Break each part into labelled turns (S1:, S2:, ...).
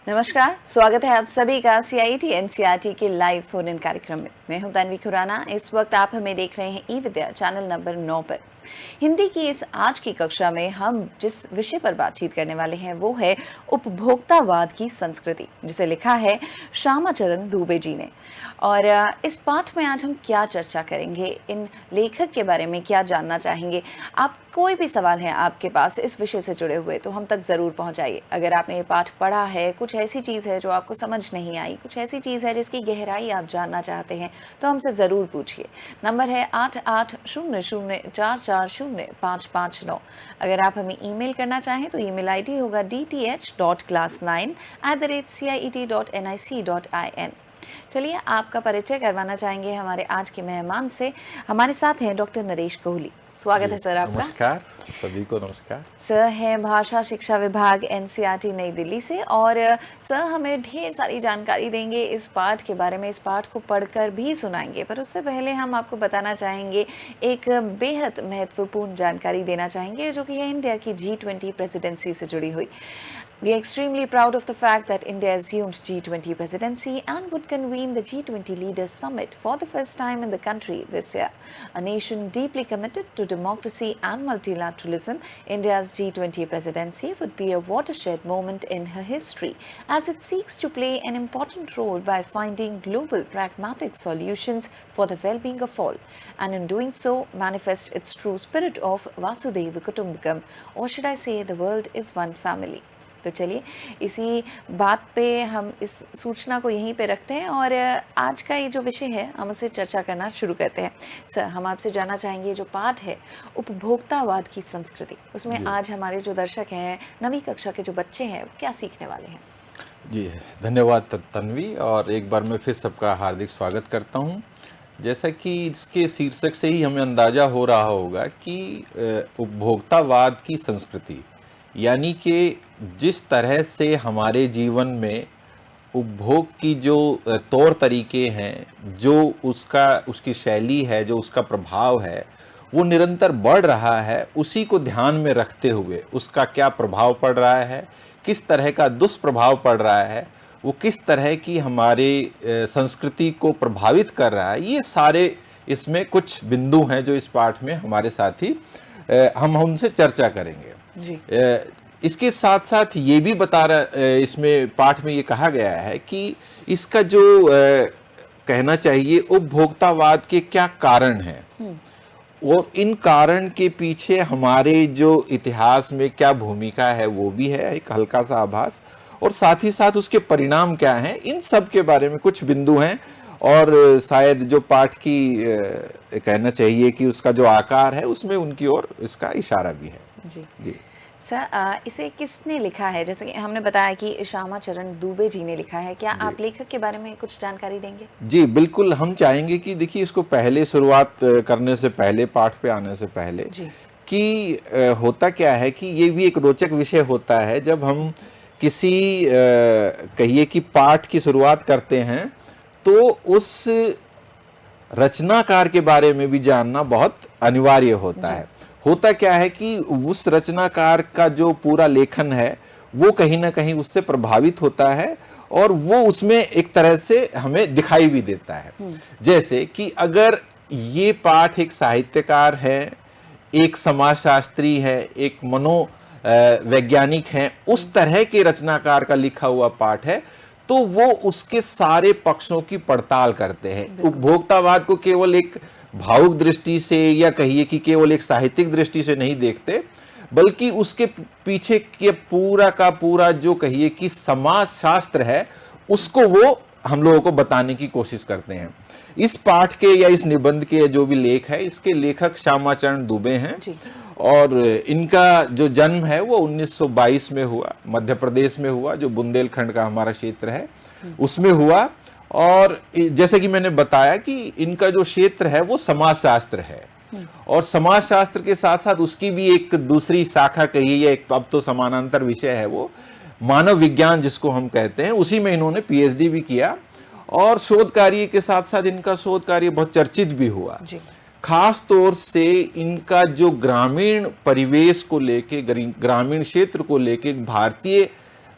S1: नमस्कार, स्वागत है आप सभी का CIET NCERT के लाइव फोन इन कार्यक्रम में। मैं हूं तन्वी खुराना। इस वक्त आप हमें देख रहे हैं ई-विद्या चैनल नंबर 9 पर। हिंदी की इस आज की कक्षा में हम जिस विषय पर बातचीत करने वाले हैं वो है उपभोक्तावाद की संस्कृति, जिसे लिखा है श्यामाचरण दुबे जी ने। और इस पाठ में आज हम क्या चर्चा करेंगे, इन लेखक के बारे में क्या जानना चाहेंगे। आप कोई भी सवाल है आपके पास इस विषय से जुड़े हुए तो हम तक ज़रूर पहुंचाइए। अगर आपने ये पाठ पढ़ा है, कुछ ऐसी चीज़ है जो आपको समझ नहीं आई, कुछ ऐसी चीज़ है जिसकी गहराई आप जानना चाहते हैं, तो हमसे ज़रूर पूछिए। नंबर है 8800044055 अगर आप हमें ईमेल करना चाहें तो ईमेल ID होगा dth.class9@ciet.nic.in। चलिए आपका परिचय करवाना चाहेंगे हमारे आज के मेहमान से। हमारे साथ हैं डॉक्टर नरेश कोहली। स्वागत है सर आपका।
S2: नमस्कार सभी को। नमस्कार
S1: सर हैं भाषा शिक्षा विभाग NCERT नई दिल्ली से, और सर हमें ढेर सारी जानकारी देंगे इस पाठ के बारे में, इस पाठ को पढ़कर भी सुनाएंगे। पर उससे पहले हम आपको बताना चाहेंगे, एक बेहद महत्वपूर्ण जानकारी देना चाहेंगे जो कि है इंडिया की G20 प्रेसिडेंसी से जुड़ी हुई। We are extremely proud of the fact that India assumed G20 presidency and would convene the G20 Leaders Summit for the first time in the country this year. A nation deeply committed to democracy and multilateralism, India's G20 presidency would be a watershed moment in her history as it seeks to play an important role by finding global pragmatic solutions for the well-being of all, and in doing so manifest its true spirit of Vasudhaiva Kutumbakam, or should I say the world is one family. तो चलिए इसी बात पे हम इस सूचना को यहीं पे रखते हैं और आज का ये जो विषय है हम उसे चर्चा करना शुरू करते हैं। सर, हम आपसे जानना चाहेंगे जो पाठ है उपभोक्तावाद की संस्कृति, उसमें आज हमारे जो दर्शक हैं, नवीं कक्षा के जो बच्चे हैं, क्या सीखने वाले हैं?
S2: जी धन्यवाद तन्वी, और एक बार मैं फिर सबका हार्दिक स्वागत करता हूं। जैसा कि इसके शीर्षक से ही हमें अंदाजा हो रहा होगा कि उपभोक्तावाद की संस्कृति, यानी कि जिस तरह से हमारे जीवन में उपभोग की जो तौर तरीके हैं, जो उसकी शैली है, जो उसका प्रभाव है, वो निरंतर बढ़ रहा है, उसी को ध्यान में रखते हुए उसका क्या प्रभाव पड़ रहा है, किस तरह का दुष्प्रभाव पड़ रहा है, वो किस तरह की हमारे संस्कृति को प्रभावित कर रहा है, ये सारे इसमें कुछ बिंदु हैं जो इस पाठ में हमारे साथी हम उनसे चर्चा करेंगे
S1: जी।
S2: इसके साथ साथ ये भी इसमें पाठ में ये कहा गया है कि इसका जो कहना चाहिए उपभोक्तावाद के क्या कारण हैं और इन कारण के पीछे हमारे जो इतिहास में क्या भूमिका है वो भी है एक हल्का सा आभास, और साथ ही साथ उसके परिणाम क्या हैं, इन सब के बारे में कुछ बिंदु हैं। और शायद जो पाठ की कहना चाहिए कि उसका जो आकार है उसमें उनकी ओर इसका इशारा भी है।
S1: जी
S2: जी
S1: सर, इसे किसने लिखा है? जैसे कि हमने बताया कि श्यामाचरण दुबे जी ने लिखा है, क्या आप लेखक के बारे में कुछ जानकारी देंगे?
S2: जी बिल्कुल, हम चाहेंगे कि देखिए इसको पहले शुरुआत करने से पहले, पाठ पे आने से पहले कि होता क्या है कि ये भी एक रोचक विषय होता है जब हम किसी कहिए कि पाठ की शुरुआत करते हैं तो उस रचनाकार के बारे में भी जानना बहुत अनिवार्य होता है। होता क्या है कि उस रचनाकार का जो पूरा लेखन है वो कहीं ना कहीं उससे प्रभावित होता है और वो उसमें एक तरह से हमें दिखाई भी देता है। जैसे कि अगर ये पाठ एक साहित्यकार है, एक समाजशास्त्री है, एक वैज्ञानिक है, उस तरह के रचनाकार का लिखा हुआ पाठ है, तो वो उसके सारे पक्षों की पड़ताल करते हैं। उपभोक्तावाद को केवल एक भावुक दृष्टि से या कहिए कि केवल एक साहित्यिक दृष्टि से नहीं देखते, बल्कि उसके पीछे के पूरा का पूरा जो कहिए कि समाज शास्त्र है उसको वो हम लोगों को बताने की कोशिश करते हैं। इस पाठ के या इस निबंध के जो भी लेख है, इसके लेखक श्यामाचरण दुबे हैं और इनका जो जन्म है वो 1922 में हुआ, मध्य प्रदेश में हुआ, जो बुंदेलखंड का हमारा क्षेत्र है उसमें हुआ। और जैसे कि मैंने बताया कि इनका जो क्षेत्र है वो समाजशास्त्र है और समाजशास्त्र के साथ साथ उसकी भी एक दूसरी शाखा कही है, एक अब तो समानांतर विषय है, वो मानव विज्ञान जिसको हम कहते हैं, उसी में इन्होंने PhD भी किया और शोध कार्य के साथ साथ इनका शोध कार्य बहुत चर्चित भी हुआ। खास तौर से इनका जो ग्रामीण परिवेश को लेके, ग्रामीण क्षेत्र को लेके भारतीय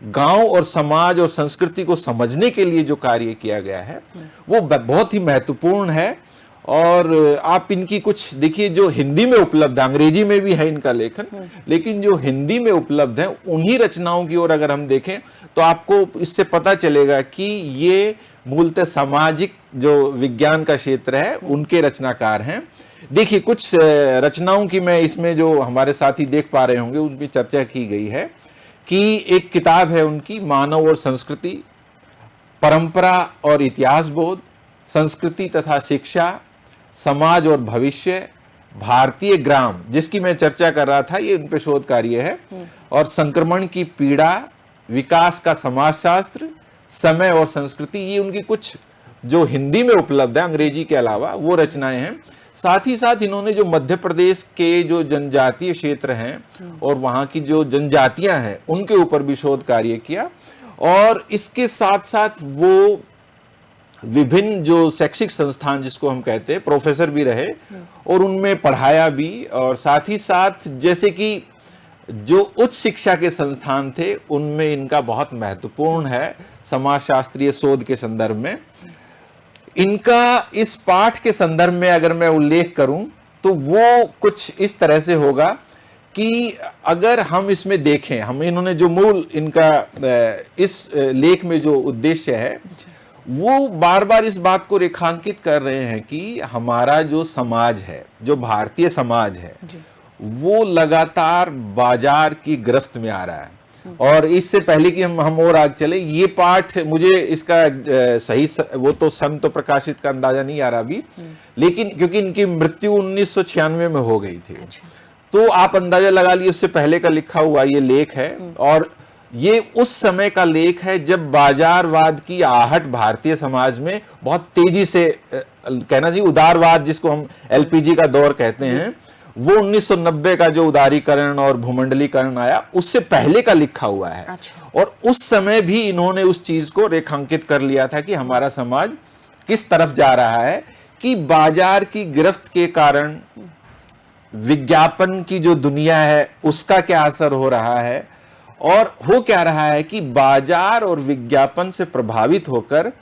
S2: गांव और समाज और संस्कृति को समझने के लिए जो कार्य किया गया है वो बहुत ही महत्वपूर्ण है। और आप इनकी कुछ देखिए, जो हिंदी में उपलब्ध है, अंग्रेजी में भी है इनका लेखन, लेकिन जो हिंदी में उपलब्ध है उन्हीं रचनाओं की ओर अगर हम देखें तो आपको इससे पता चलेगा कि ये मूलतः सामाजिक जो विज्ञान का क्षेत्र है उनके रचनाकार हैं। देखिए कुछ रचनाओं की मैं इसमें जो हमारे साथी देख पा रहे होंगे उनकी चर्चा की गई है कि एक किताब है उनकी, मानव और संस्कृति, परंपरा और इतिहास बोध, संस्कृति तथा शिक्षा, समाज और भविष्य, भारतीय ग्राम, जिसकी मैं चर्चा कर रहा था, ये उन पे शोध कार्य है, और संक्रमण की पीड़ा, विकास का समाजशास्त्र, समय और संस्कृति। ये उनकी कुछ जो हिंदी में उपलब्ध है अंग्रेजी के अलावा वो रचनाएं हैं। साथ ही साथ इन्होंने जो मध्य प्रदेश के जो जनजातीय क्षेत्र हैं और वहाँ की जो जनजातियां हैं उनके ऊपर भी शोध कार्य किया, और इसके साथ साथ वो विभिन्न जो शैक्षिक संस्थान जिसको हम कहते हैं, प्रोफेसर भी रहे और उनमें पढ़ाया भी, और साथ ही साथ जैसे कि जो उच्च शिक्षा के संस्थान थे उनमें इनका बहुत महत्वपूर्ण है समाजशास्त्रीय शोध के संदर्भ में। इनका इस पाठ के संदर्भ में अगर मैं उल्लेख करूं तो वो कुछ इस तरह से होगा कि अगर हम इसमें देखें, हम इन्होंने जो मूल इनका इस लेख में जो उद्देश्य है वो बार बार इस बात को रेखांकित कर रहे हैं कि हमारा जो समाज है, जो भारतीय समाज है, वो लगातार बाजार की गिरफ्त में आ रहा है। और इससे पहले कि हम और आगे चले, ये पाठ मुझे इसका सही वो तो सन तो प्रकाशित का अंदाजा नहीं आ रहा अभी, लेकिन क्योंकि इनकी मृत्यु 1996 में हो गई थी, तो आप अंदाजा लगा लिए उससे पहले का लिखा हुआ ये लेख है। और ये उस समय का लेख है जब बाजारवाद की आहट भारतीय समाज में बहुत तेजी से, कहना चाहिए उदारवाद जिसको हम एलपीजी का दौर कहते हैं, वो 1990 का जो उदारीकरण और भूमंडलीकरण आया उससे पहले का लिखा हुआ है। और उस समय भी इन्होंने उस चीज को रेखांकित कर लिया था कि हमारा समाज किस तरफ जा रहा है, कि बाजार की गिरफ्त के कारण विज्ञापन की जो दुनिया है उसका क्या असर हो रहा है, और हो क्या रहा है कि बाजार और विज्ञापन से प्रभावित होकर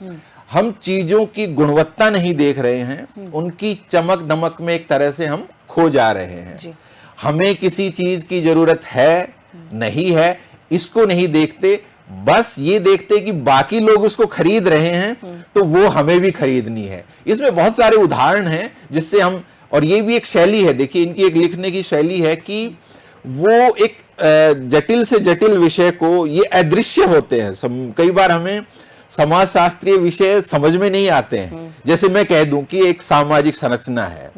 S2: हम चीजों की गुणवत्ता नहीं देख रहे हैं, उनकी चमक दमक में एक तरह से हम खो जा रहे हैं। हमें किसी चीज की जरूरत है नहीं है इसको नहीं देखते, बस ये देखते कि बाकी लोग उसको खरीद रहे हैं तो वो हमें भी खरीदनी है। इसमें बहुत सारे उदाहरण हैं जिससे हम, और ये भी एक शैली है, देखिए इनकी एक लिखने की शैली है कि वो एक जटिल से जटिल विषय को, ये अदृश्य होते हैं, कई बार हमें समाजशास्त्रीय विषय समझ में नहीं आते हैं। जैसे मैं कह दूं कि एक सामाजिक संरचना है,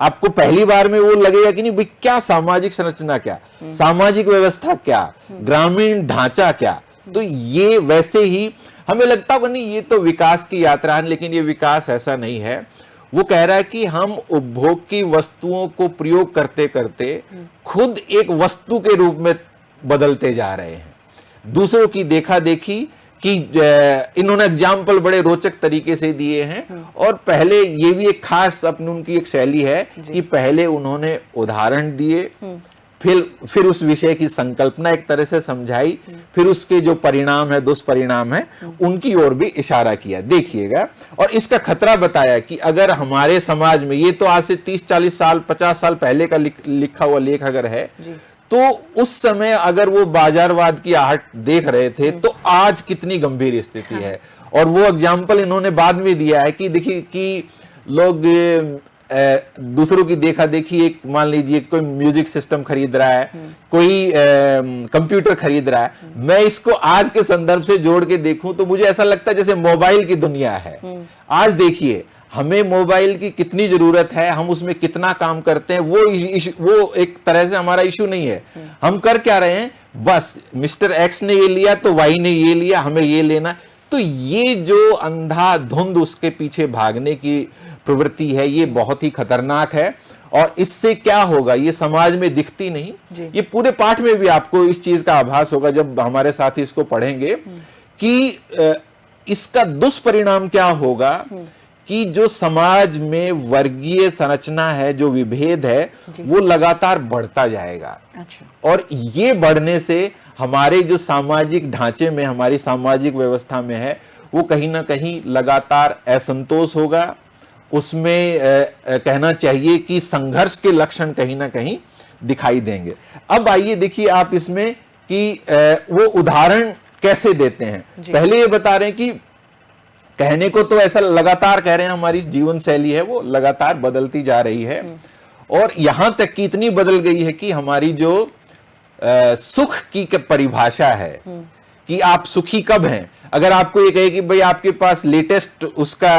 S2: आपको पहली बार में वो लगेगा कि नहीं भाई क्या सामाजिक संरचना, क्या सामाजिक व्यवस्था, क्या ग्रामीण ढांचा, क्या, तो ये वैसे ही हमें लगता होगा नहीं ये तो विकास की यात्रा है, लेकिन ये विकास ऐसा नहीं है। वो कह रहा है कि हम उपभोग की वस्तुओं को प्रयोग करते करते खुद एक वस्तु के रूप में बदलते जा रहे हैं, दूसरों की देखा देखी कि इन्होंने एग्जाम्पल बड़े रोचक तरीके से दिए हैं। और पहले ये भी एक खास अपनी उनकी एक शैली है कि पहले उन्होंने उदाहरण दिए, फिर उस विषय की संकल्पना एक तरह से समझाई, फिर उसके जो परिणाम है, दुष्परिणाम है, उनकी ओर भी इशारा किया। देखिएगा, और इसका खतरा बताया कि अगर हमारे समाज में, ये तो आज से 30-40 साल 50 साल पहले का लिखा हुआ लेख अगर है, तो उस समय अगर वो बाजारवाद की आहट देख रहे थे तो आज कितनी गंभीर स्थिति है। और वो एग्जाम्पल इन्होंने बाद में दिया है कि देखिए कि लोग दूसरों की देखा देखी, एक मान लीजिए कोई म्यूजिक सिस्टम खरीद रहा है, कोई कंप्यूटर खरीद रहा है, मैं इसको आज के संदर्भ से जोड़ के देखूं तो मुझे ऐसा लगता है जैसे मोबाइल की दुनिया है। आज देखिए हमें मोबाइल की कितनी जरूरत है, हम उसमें कितना काम करते हैं, वो एक तरह से हमारा इशू नहीं है। हम कर क्या रहे हैं, बस मिस्टर एक्स ने ये लिया तो वाई ने ये लिया, हमें ये लेना। तो ये जो अंधाधुंध उसके पीछे भागने की प्रवृत्ति है, ये बहुत ही खतरनाक है। और इससे क्या होगा, ये समाज में दिखती नहीं। ये पूरे पाठ में भी आपको इस चीज का आभास होगा जब हमारे साथी इसको पढ़ेंगे कि इसका दुष्परिणाम क्या होगा कि जो समाज में वर्गीय संरचना है, जो विभेद है, वो लगातार बढ़ता जाएगा।
S1: अच्छा।
S2: और ये बढ़ने से हमारे जो सामाजिक ढांचे में, हमारी सामाजिक व्यवस्था में है, वो कहीं ना कहीं लगातार असंतोष होगा। उसमें कहना चाहिए कि संघर्ष के लक्षण कहीं ना कहीं दिखाई देंगे। अब आइए देखिए आप इसमें कि वो उदाहरण कैसे देते हैं। पहले ये बता रहे हैं कि कहने को तो ऐसा लगातार कह रहे हैं, हमारी जीवन शैली है वो लगातार बदलती जा रही है, और यहां तक कि इतनी बदल गई है कि हमारी जो सुख की परिभाषा है कि आप सुखी कब हैं। अगर आपको ये कहे कि भाई आपके पास लेटेस्ट उसका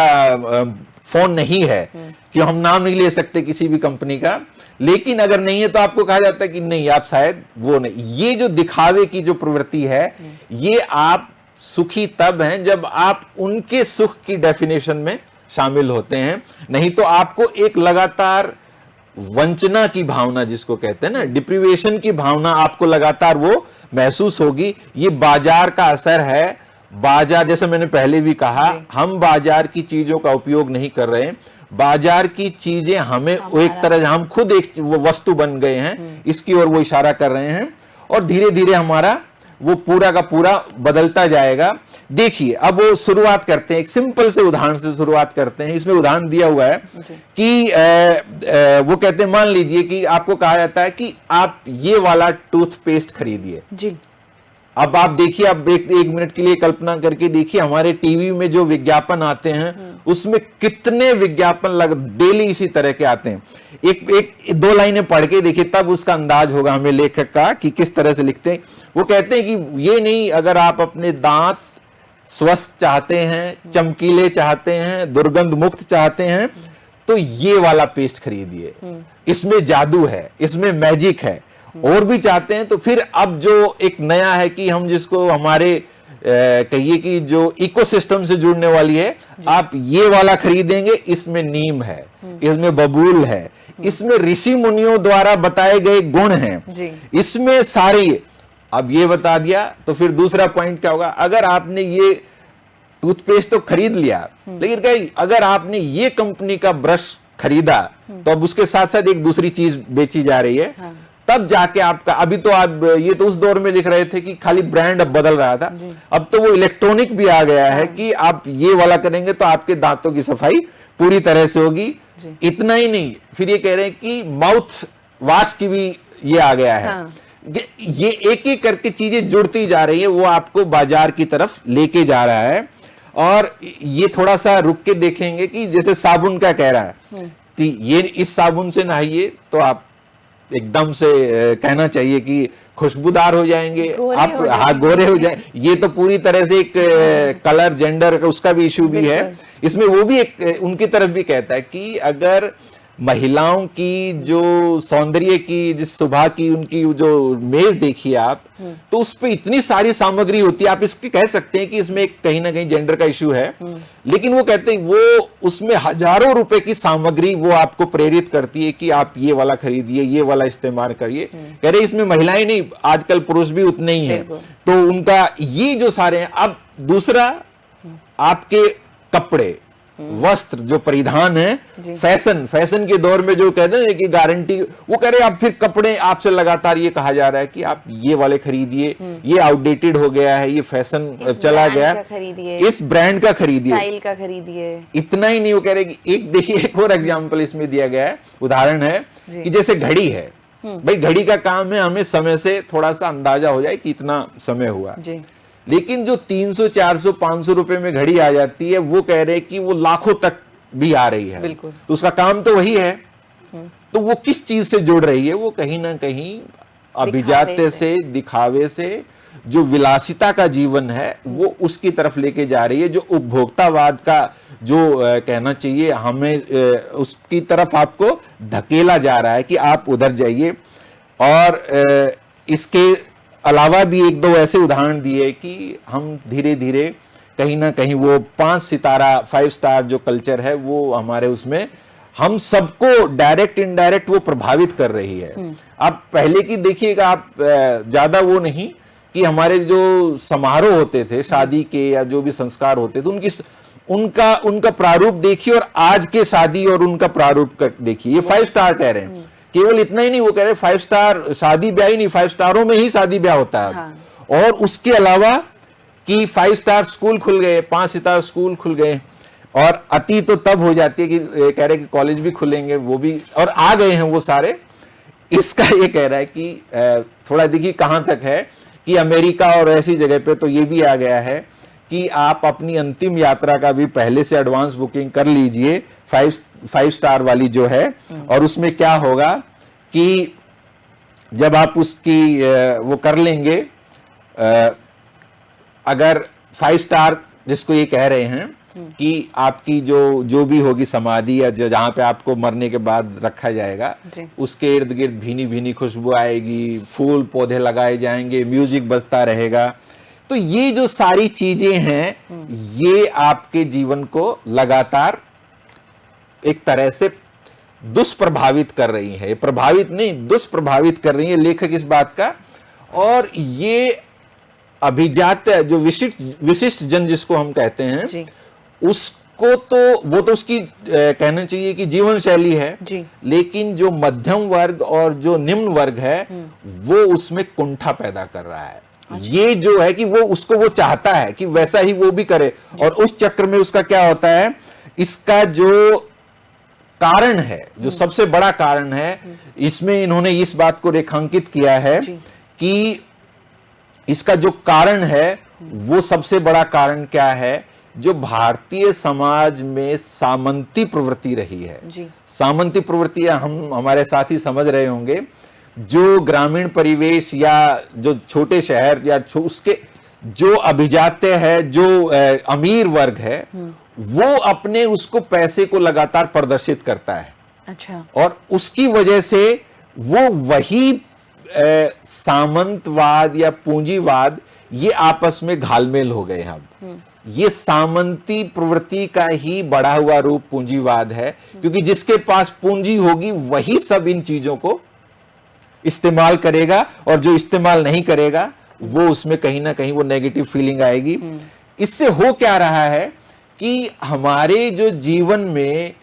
S2: फोन नहीं है, कि हम नाम नहीं ले सकते किसी भी कंपनी का, लेकिन अगर नहीं है तो आपको कहा जाता है कि नहीं, आप शायद वो नहीं। ये जो दिखावे की जो प्रवृत्ति है, ये आप सुखी तब हैं जब आप उनके सुख की डेफिनेशन में शामिल होते हैं, नहीं तो आपको एक लगातार वंचना की भावना, जिसको कहते हैं ना डिप्रीवेशन की भावना, आपको लगातार वो महसूस होगी। ये बाजार का असर है। बाजार, जैसे मैंने पहले भी कहा, हम बाजार की चीजों का उपयोग नहीं कर रहे हैं, बाजार की चीजें हमें एक तरह, हम खुद एक वस्तु बन गए हैं, इसकी ओर वो इशारा कर रहे हैं, और धीरे धीरे हमारा वो पूरा का पूरा बदलता जाएगा। देखिए अब वो शुरुआत करते हैं, एक सिंपल से उदाहरण से शुरुआत करते हैं। इसमें उदाहरण दिया हुआ है कि वो कहते हैं, मान लीजिए कि आपको कहा जाता है कि आप ये वाला टूथपेस्ट खरीदिए जी। अब आप देखिए, आप एक मिनट के लिए कल्पना करके देखिए, हमारे टीवी में जो विज्ञापन आते हैं उसमें कितने विज्ञापन डेली इसी तरह के आते हैं। एक दो लाइनें पढ़ के देखिए, तब उसका अंदाज होगा हमें लेखक का कि किस तरह से लिखते हैं। वो कहते हैं कि ये नहीं, अगर आप अपने दांत स्वस्थ चाहते हैं, चमकीले चाहते हैं, दुर्गंध मुक्त चाहते हैं, तो ये वाला पेस्ट खरीदिए, इसमें जादू है, इसमें मैजिक है। और भी चाहते हैं तो फिर अब जो एक नया है कि हम जिसको हमारे कहिए कि जो इकोसिस्टम से जुड़ने वाली है, आप ये वाला खरीदेंगे, इसमें नीम है, इसमें बबूल है, इसमें ऋषि मुनियों द्वारा बताए गए गुण हैं, इसमें सारी। अब ये बता दिया तो फिर दूसरा पॉइंट क्या होगा, अगर आपने ये टूथपेस्ट तो खरीद लिया, लेकिन कहीं अगर आपने ये कंपनी का ब्रश खरीदा, तो अब उसके साथ साथ एक दूसरी चीज बेची जा रही है, तब जाके आपका, अभी तो आप ये तो उस दौर में लिख रहे थे कि खाली ब्रांड अब बदल रहा था, अब तो वो इलेक्ट्रॉनिक भी आ गया है कि आप ये वाला करेंगे तो आपके दांतों की सफाई पूरी तरह से होगी। इतना ही नहीं, फिर ये कह रहे हैं कि माउथ वॉश की भी ये आ गया है। ये एक एक करके चीजें जुड़ती जा रही है, वो आपको बाजार की तरफ लेके जा रहा है। और ये थोड़ा सा रुक के देखेंगे कि जैसे साबुन का कह रहा है कि ये इस साबुन से नहाइए तो आप एकदम से कहना चाहिए कि खुशबूदार हो जाएंगे, आप गोरे हो जाए। ये तो पूरी तरह से एक कलर जेंडर का उसका भी इशू भी है इसमें। वो भी एक उनकी तरफ भी कहता है कि अगर महिलाओं की जो सौंदर्य की, जिस सुबह की उनकी जो मेज देखिए आप, तो उस पे इतनी सारी सामग्री होती है, आप इसके कह सकते हैं कि इसमें कहीं ना कहीं जेंडर का इशू है, लेकिन वो कहते हैं वो उसमें हजारों रुपए की सामग्री वो आपको प्रेरित करती है कि आप ये वाला खरीदिए, ये वाला इस्तेमाल करिए। कह रहे इसमें महिलाएं नहीं, आजकल पुरुष भी उतने ही हैं, तो उनका ये जो सारे हैं। अब दूसरा, आपके कपड़े वस्त्र जो परिधान है, फैशन के दौर में जो कहते हैं कि गारंटी, वो कह रहे आप फिर कपड़े आपसे लगातार ये कहा जा रहा है कि आप ये वाले खरीदिए, ये आउटडेटेड हो गया है, ये फैशन चला गया, इस ब्रांड का खरीदिए,
S1: स्टाइल का खरीदिए।
S2: इतना ही नहीं, वो कह रहे कि एक देखिए, एक और एग्जाम्पल इसमें दिया गया है, उदाहरण है कि जैसे घड़ी है, भाई घड़ी का काम है हमें समय से थोड़ा सा अंदाजा हो जाए कि इतना समय हुआ, लेकिन जो 300, 400, 500 रुपए में घड़ी आ जाती है, वो कह रहे कि वो लाखों तक भी आ रही है, तो उसका काम तो वही है। तो वो किस चीज से जुड़ रही है, वो कहीं ना कहीं अभिजात्य से, दिखावे से, जो विलासिता का जीवन है वो उसकी तरफ लेके जा रही है, जो उपभोक्तावाद का जो कहना चाहिए हमें उसकी तरफ आपको धकेला जा रहा है कि आप उधर जाइए। और इसके अलावा भी एक दो ऐसे उदाहरण दिए कि हम धीरे धीरे कहीं ना कहीं वो 5 सितारा 5 स्टार जो कल्चर है वो हमारे उसमें हम सबको डायरेक्ट इनडायरेक्ट वो प्रभावित कर रही है। आप पहले की देखिएगा, आप ज्यादा वो नहीं कि हमारे जो समारोह होते थे शादी के या जो भी संस्कार होते थे, उनकी उनका उनका प्रारूप देखिए और आज के शादी और उनका प्रारूप देखिए। ये 5 स्टार कह रहे हैं, केवल इतना ही नहीं, वो कह रहे 5 स्टार शादी ब्याह ही नहीं, 5 स्टारों में ही शादी ब्याह होता है।
S1: हाँ।
S2: और उसके अलावा कि 5 स्टार स्कूल खुल गए, 5 सितारा स्कूल खुल गए, और अति तो तब हो जाती है कि कह रहे कि कॉलेज भी खुलेंगे, वो भी, और आ गए हैं वो सारे। इसका ये कह रहा है कि थोड़ा देखिए कहां तक है कि अमेरिका और ऐसी जगह पे तो ये भी आ गया है कि आप अपनी अंतिम यात्रा का भी पहले से एडवांस बुकिंग कर लीजिए, 5 स्टार वाली जो है। और उसमें क्या होगा कि जब आप उसकी वो कर लेंगे, अगर 5 स्टार जिसको ये कह रहे हैं कि आपकी जो भी होगी समाधि या जहां पे आपको मरने के बाद रखा जाएगा, उसके इर्द गिर्द भीनी भीनी खुशबू आएगी, फूल पौधे लगाए जाएंगे, म्यूजिक बजता रहेगा। तो ये जो सारी चीजें हैं, ये आपके जीवन को लगातार एक तरह से दुष्प्रभावित कर रही है। प्रभावित नहीं, दुष्प्रभावित कर रही है लेखक इस बात का। और ये अभिजात जो विशिष्ट जन जिसको हम कहते हैं, उसको तो वो तो उसकी कहना चाहिए कि जीवन शैली है जी। लेकिन जो मध्यम वर्ग और जो निम्न वर्ग है वो उसमें कुंठा पैदा कर रहा है। ये जो है कि वो उसको वो चाहता है कि वैसा ही वो भी करे, और उस चक्र में उसका क्या होता है, इसका जो कारण है, जो सबसे बड़ा कारण है, इसमें इन्होंने इस बात को रेखांकित किया है कि इसका जो कारण है वो सबसे बड़ा कारण क्या है, जो भारतीय समाज में सामंती प्रवृत्ति रही है जी। सामंती प्रवृत्ति हम हमारे साथी समझ रहे होंगे, जो ग्रामीण परिवेश या जो छोटे शहर या उसके जो अभिजात्य है, जो अमीर वर्ग है, वो अपने उसको पैसे को लगातार प्रदर्शित करता है। अच्छा। और उसकी वजह से वो वही सामंतवाद या पूंजीवाद ये आपस में घालमेल हो गए हैं। अब ये सामंती प्रवृत्ति का ही बढ़ा हुआ रूप पूंजीवाद है, क्योंकि जिसके पास पूंजी होगी वही सब इन चीजों को इस्तेमाल करेगा, और जो इस्तेमाल नहीं करेगा वो उसमें कहीं ना कहीं वो नेगेटिव फीलिंग आएगी। इससे हो क्या रहा है कि हमारे जो जीवन में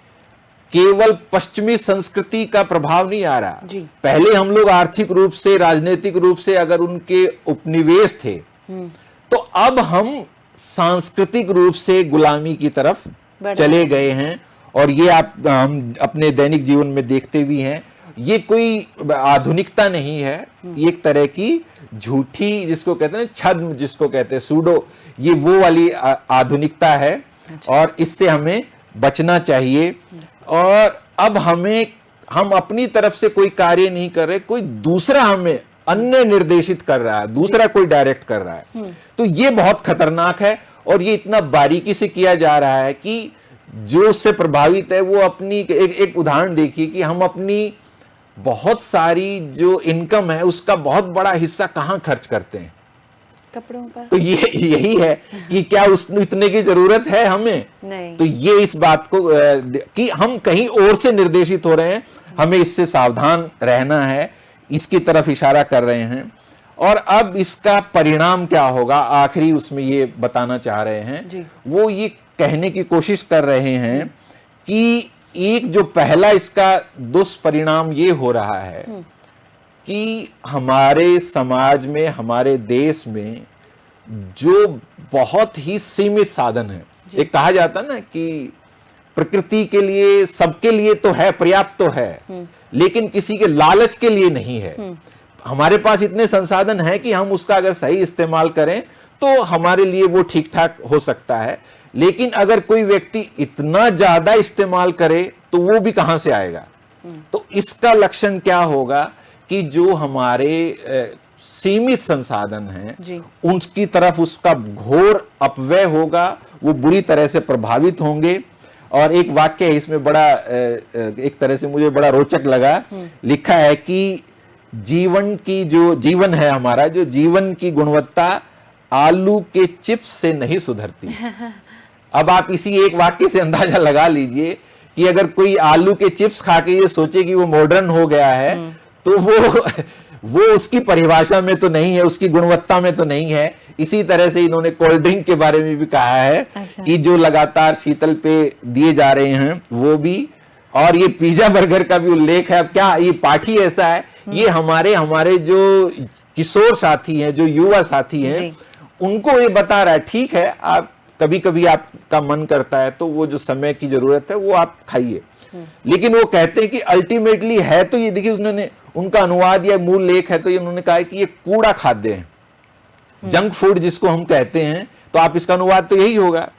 S2: केवल पश्चिमी संस्कृति का प्रभाव नहीं आ रहा। पहले हम लोग आर्थिक रूप से, राजनीतिक रूप से अगर उनके उपनिवेश थे, तो अब हम सांस्कृतिक रूप से गुलामी की तरफ चले गए हैं। और ये हम अपने दैनिक जीवन में देखते भी हैं। ये कोई आधुनिकता नहीं है, ये एक तरह की झूठी, जिसको कहते हैं छद्म, जिसको कहते हैं सूडो, ये वो वाली आधुनिकता है। और इससे हमें बचना चाहिए। और अब हम अपनी तरफ से कोई कार्य नहीं कर रहे, कोई दूसरा हमें अन्य निर्देशित कर रहा है, दूसरा कोई डायरेक्ट कर रहा है। तो ये बहुत खतरनाक है, और ये इतना बारीकी से किया जा रहा है कि जो उससे प्रभावित है वो अपनी एक उदाहरण देखिए कि हम अपनी बहुत सारी जो इनकम है उसका बहुत बड़ा हिस्सा कहां खर्च करते हैं,
S1: कपड़ों पर।
S2: तो ये यही है कि क्या इतने की जरूरत है हमें नहीं। तो ये इस बात को कि हम कहीं और से निर्देशित हो रहे हैं, हमें इससे सावधान रहना है, इसकी तरफ इशारा कर रहे हैं। और अब इसका परिणाम क्या होगा, आखिरी उसमें ये बताना चाह रहे हैं, वो ये कहने की कोशिश कर रहे हैं कि एक जो पहला इसका दुष्परिणाम ये हो रहा है कि हमारे समाज में, हमारे देश में जो बहुत ही सीमित साधन है, एक कहा जाता ना कि प्रकृति के लिए, सबके लिए तो है, पर्याप्त तो है, लेकिन किसी के लालच के लिए नहीं है। हमारे पास इतने संसाधन हैं कि हम उसका अगर सही इस्तेमाल करें तो हमारे लिए वो ठीक ठाक हो सकता है। लेकिन अगर कोई व्यक्ति इतना ज्यादा इस्तेमाल करे तो वो भी कहां से आएगा। तो इसका लक्षण क्या होगा कि जो हमारे सीमित संसाधन हैं उनकी तरफ उसका घोर अपव्यय होगा, वो बुरी तरह से प्रभावित होंगे। और एक वाक्य है इसमें बड़ा एक तरह से मुझे बड़ा रोचक लगा, लिखा है कि जीवन की जो जीवन है हमारा, जो जीवन की गुणवत्ता आलू के चिप्स से नहीं सुधरती। अब आप इसी एक वाक्य से अंदाजा लगा लीजिए कि अगर कोई आलू के चिप्स खा के ये सोचे कि वो मॉडर्न हो गया है, तो वो उसकी परिभाषा में तो नहीं है, उसकी गुणवत्ता में तो नहीं है। इसी तरह से इन्होंने कोल्ड ड्रिंक के बारे में भी कहा है कि जो लगातार शीतल पे दिए जा रहे हैं वो भी, और ये पिज्जा बर्गर का भी उल्लेख है। अब क्या ये पाठ ही ऐसा है, ये हमारे जो किशोर साथी हैं, जो युवा साथी हैं, उनको ये बता रहा है ठीक है, आप कभी कभी आपका मन करता है तो वो जो समय की जरूरत है वो आप खाइए, लेकिन वो कहते हैं कि अल्टीमेटली है तो ये, देखिए उन्होंने उनका अनुवाद या मूल लेख है तो ये उन्होंने कहा है कि ये कूड़ा खाद्य है, जंक फूड जिसको हम कहते हैं, तो आप इसका अनुवाद तो यही होगा।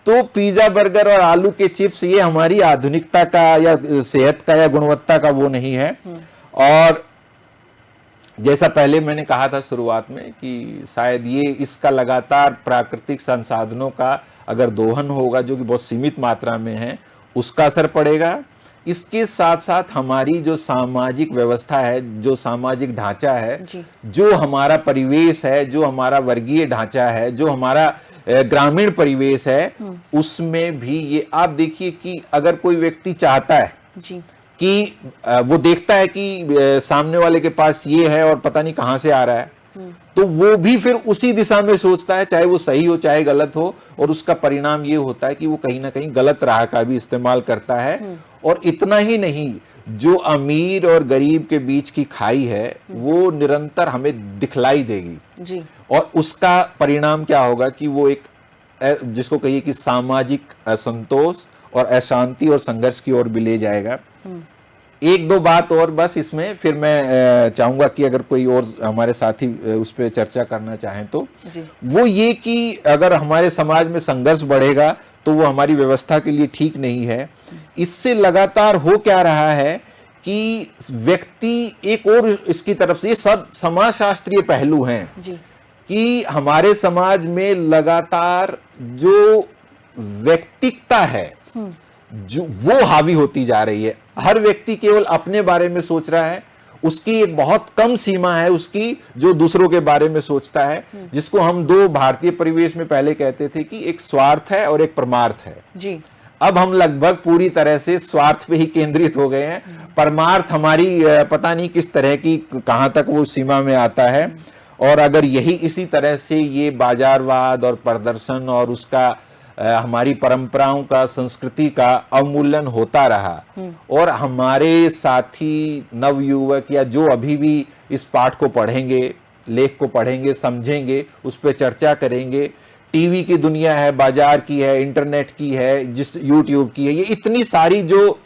S2: तो पिज्जा बर्गर और आलू के चिप्स ये हमारी आधुनिकता का या सेहत का या गुणवत्ता का वो नहीं है। और जैसा पहले मैंने कहा था शुरुआत में कि शायद ये इसका लगातार प्राकृतिक संसाधनों का अगर दोहन होगा जो कि बहुत सीमित मात्रा में है, उसका असर पड़ेगा। इसके साथ साथ हमारी जो सामाजिक व्यवस्था है, जो सामाजिक ढांचा है, जो हमारा परिवेश है, जो हमारा वर्गीय ढांचा है, जो हमारा ग्रामीण परिवेश है, उसमें भी ये आप देखिए कि अगर कोई व्यक्ति चाहता है कि वो देखता है कि सामने वाले के पास ये है और पता नहीं कहां से आ रहा है, तो वो भी फिर उसी दिशा में सोचता है, चाहे वो सही हो चाहे गलत हो, और उसका परिणाम ये होता है कि वो कहीं ना कहीं गलत राह का भी इस्तेमाल करता है। और इतना ही नहीं, जो अमीर और गरीब के बीच की खाई है वो निरंतर हमें दिखलाई देगी और उसका परिणाम क्या होगा कि वो एक जिसको कहिए कि सामाजिक असंतोष और अशांति और संघर्ष की ओर भी ले जाएगा। एक दो बात और बस इसमें, फिर मैं चाहूंगा कि अगर कोई और हमारे साथी उस पर चर्चा करना चाहें तो वो ये कि अगर हमारे समाज में संघर्ष बढ़ेगा तो वो हमारी व्यवस्था के लिए ठीक नहीं है। इससे लगातार हो क्या रहा है कि व्यक्ति एक और इसकी तरफ से, ये सब समाजशास्त्रीय पहलू हैं कि हमारे समाज में लगातार जो व्यक्तिकता है जो वो हावी होती जा रही है। हर व्यक्ति केवल अपने बारे में सोच रहा है, उसकी एक बहुत कम सीमा है उसकी जो दूसरों के बारे में सोचता है, जिसको हम दो भारतीय परिवेश में पहले कहते थे कि एक स्वार्थ है और एक परमार्थ है जी। अब हम लगभग पूरी तरह से स्वार्थ पे ही केंद्रित हो गए हैं। परमार्थ हमारी पता नहीं किस तरह की कहां तक वो सीमा में आता है। और अगर यही इसी तरह से ये बाजारवाद और प्रदर्शन और उसका हमारी परंपराओं का, संस्कृति का अवमूल्यन होता रहा और हमारे साथी नवयुवक या जो अभी भी इस पाठ को पढ़ेंगे, लेख को पढ़ेंगे, समझेंगे, उस पर चर्चा करेंगे, टीवी की दुनिया है, बाजार की है, इंटरनेट की है, जिस यूट्यूब की है, ये इतनी सारी जो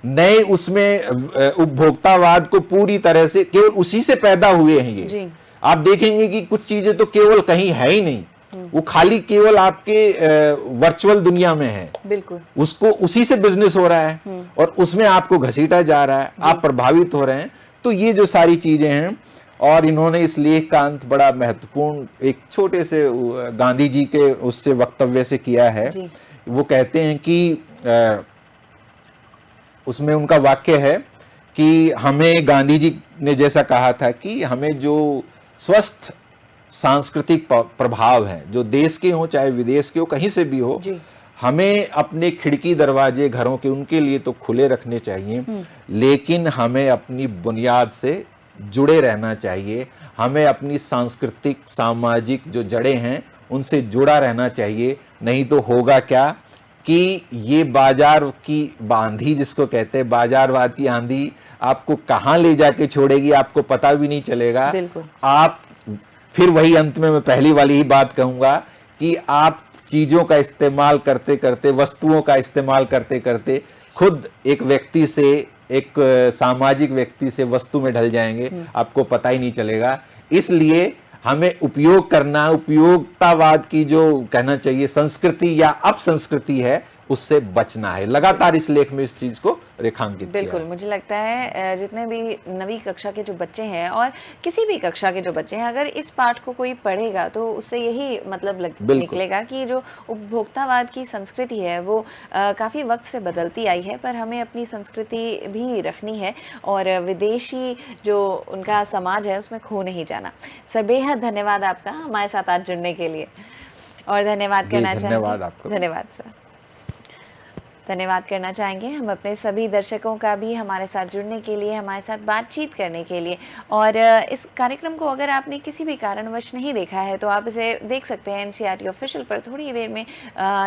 S2: नए उसमें उपभोक्तावाद को पूरी तरह से केवल उसी से पैदा हुए हैं। ये आप देखेंगे कि कुछ चीजें तो केवल कहीं है ही नहीं, वो खाली केवल आपके वर्चुअल दुनिया में है, बिल्कुल उसको उसी से बिजनेस हो रहा है और उसमें आपको घसीटा जा रहा है, आप प्रभावित हो रहे हैं। तो ये जो सारी चीजें हैं, और इन्होंने इस लेख का अंत बड़ा महत्वपूर्ण एक छोटे से गांधी जी के उससे वक्तव्य से किया है। वो कहते हैं कि उसमें उनका वाक्य है कि हमें, गांधी जी ने जैसा कहा था कि हमें जो स्वस्थ सांस्कृतिक प्रभाव है, जो देश के हो चाहे विदेश के हो, कहीं से भी हो, हमें अपने खिड़की दरवाजे घरों के उनके लिए तो खुले रखने चाहिए, लेकिन हमें अपनी बुनियाद से जुड़े रहना चाहिए। हमें अपनी सांस्कृतिक सामाजिक जो जड़ें हैं उनसे जुड़ा रहना चाहिए। नहीं तो होगा क्या कि ये बाजार की आंधी जिसको कहते हैं, बाजारवाद की आंधी आपको कहां ले जाके छोड़ेगी आपको पता भी नहीं चलेगा। आप फिर वही अंत में मैं पहली वाली ही बात कहूंगा कि आप चीजों का इस्तेमाल करते करते, वस्तुओं का इस्तेमाल करते करते खुद एक व्यक्ति से, एक सामाजिक व्यक्ति से वस्तु में ढल जाएंगे, आपको पता ही नहीं चलेगा। इसलिए हमें उपयोग करना, उपयोगितावाद की जो कहना चाहिए संस्कृति या अपसंस्कृति है उससे बचना है। लगातार इस लेख में इस चीज को रेखांकित
S1: बिल्कुल मुझे लगता है जितने भी नवी कक्षा के जो बच्चे हैं और किसी भी कक्षा के जो बच्चे हैं, अगर इस पाठ को कोई पढ़ेगा तो उससे यही मतलब निकलेगा कि जो उपभोक्तावाद की संस्कृति है वो काफ़ी वक्त से बदलती आई है, पर हमें अपनी संस्कृति भी रखनी है और विदेशी जो उनका समाज है उसमें खो नहीं जाना। सर बेहद धन्यवाद आपका हमारे साथ आज जुड़ने के लिए, और धन्यवाद कहना चाहिए।
S2: धन्यवाद आपका।
S1: धन्यवाद सर। धन्यवाद करना चाहेंगे हम अपने सभी दर्शकों का भी हमारे साथ जुड़ने के लिए, हमारे साथ बातचीत करने के लिए। और इस कार्यक्रम को अगर आपने किसी भी कारणवश नहीं देखा है तो आप इसे देख सकते हैं एनसीईआरटी ऑफिशियल पर, थोड़ी देर में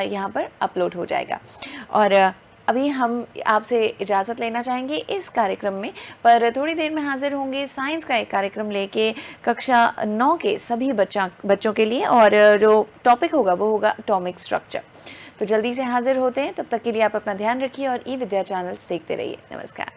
S1: यहाँ पर अपलोड हो जाएगा। और अभी हम आपसे इजाज़त लेना चाहेंगे इस कार्यक्रम में, पर थोड़ी देर में हाजिर होंगे साइंस का एक कार्यक्रम लेके कक्षा 9 के सभी बच्चों के लिए, और जो टॉपिक होगा वो होगा एटॉमिक स्ट्रक्चर। तो जल्दी से हाजिर होते हैं, तब तक के लिए आप अपना ध्यान रखिए और ई विद्या चैनल्स देखते रहिए। नमस्कार।